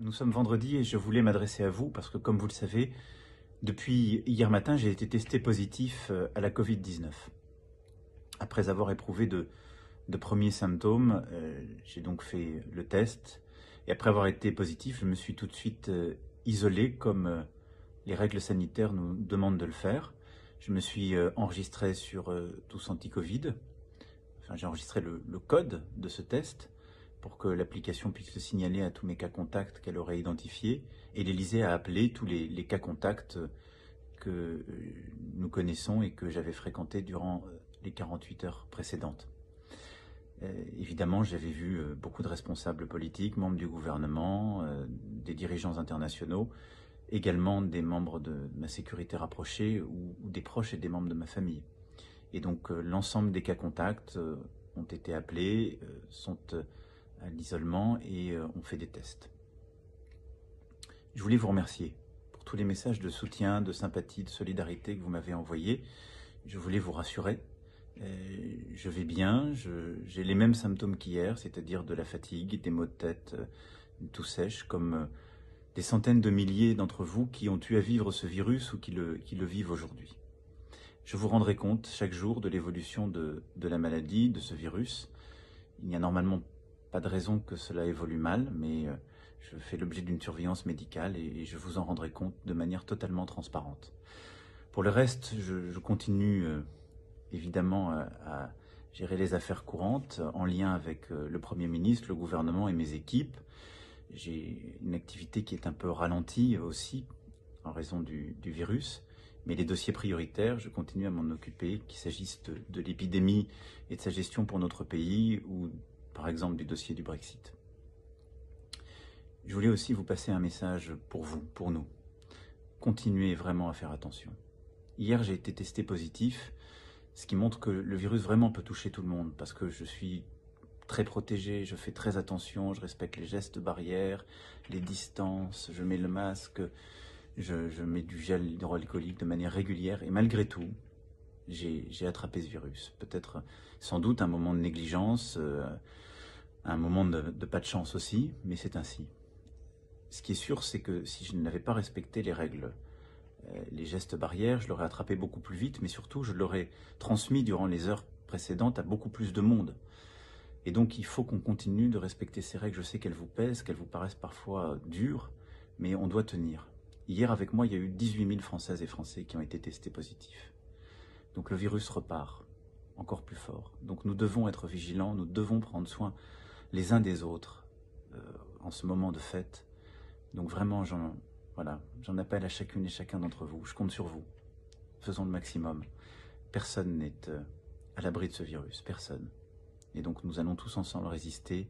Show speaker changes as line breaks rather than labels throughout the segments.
Nous sommes vendredi et je voulais m'adresser à vous parce que, comme vous le savez, depuis hier matin, j'ai été testé positif à la Covid-19. Après avoir éprouvé de premiers symptômes, j'ai donc fait le test. Et après avoir été positif, je me suis tout de suite isolé comme les règles sanitaires nous demandent de le faire. Je me suis enregistré sur Tous Anti-Covid. Enfin, j'ai enregistré le code de ce test pour que l'application puisse le signaler à tous mes cas contacts qu'elle aurait identifiés, et l'Élysée a appelé tous les cas contacts que nous connaissons et que j'avais fréquentés durant les 48 heures précédentes. Évidemment, j'avais vu beaucoup de responsables politiques, membres du gouvernement, des dirigeants internationaux, également des membres de ma sécurité rapprochée ou des proches et des membres de ma famille. Et donc l'ensemble des cas contacts ont été appelés, sont à l'isolement et ont fait des tests. Je voulais vous remercier pour tous les messages de soutien, de sympathie, de solidarité que vous m'avez envoyés. Je voulais vous rassurer. Je vais bien, j'ai les mêmes symptômes qu'hier, c'est-à-dire de la fatigue, des maux de tête, une toux sèche, comme des centaines de milliers d'entre vous qui ont eu à vivre ce virus ou qui le vivent aujourd'hui. Je vous rendrai compte chaque jour de l'évolution de la maladie, de ce virus. Il n'y a normalement pas de raison que cela évolue mal, mais je fais l'objet d'une surveillance médicale et je vous en rendrai compte de manière totalement transparente. Pour le reste, je continue évidemment à gérer les affaires courantes en lien avec le Premier ministre, le gouvernement et mes équipes. J'ai une activité qui est un peu ralentie aussi en raison du virus. Mais les dossiers prioritaires, je continue à m'en occuper, qu'il s'agisse de l'épidémie et de sa gestion pour notre pays, ou par exemple du dossier du Brexit. Je voulais aussi vous passer un message pour vous, pour nous. Continuez vraiment à faire attention. Hier, j'ai été testé positif, ce qui montre que le virus vraiment peut toucher tout le monde, parce que je suis très protégé, je fais très attention, je respecte les gestes barrières, les distances, je mets le masque, je mets du gel hydroalcoolique de manière régulière, et malgré tout, j'ai attrapé ce virus. Peut-être, sans doute, un moment de négligence, un moment de pas de chance aussi, mais c'est ainsi. Ce qui est sûr, c'est que si je n'avais pas respecté les règles, les gestes barrières, je l'aurais attrapé beaucoup plus vite, mais surtout, je l'aurais transmis durant les heures précédentes à beaucoup plus de monde. Et donc, il faut qu'on continue de respecter ces règles. Je sais qu'elles vous pèsent, qu'elles vous paraissent parfois dures, mais on doit tenir. Hier, avec moi, il y a eu 18 000 Françaises et Français qui ont été testés positifs. Donc le virus repart, encore plus fort. Donc nous devons être vigilants, nous devons prendre soin les uns des autres en ce moment de fête. Donc vraiment, j'en appelle à chacune et chacun d'entre vous. Je compte sur vous. Faisons le maximum. Personne n'est à l'abri de ce virus, personne. Et donc nous allons tous ensemble résister.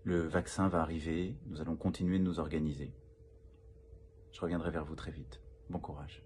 Le vaccin va arriver, nous allons continuer de nous organiser. Je reviendrai vers vous très vite. Bon courage.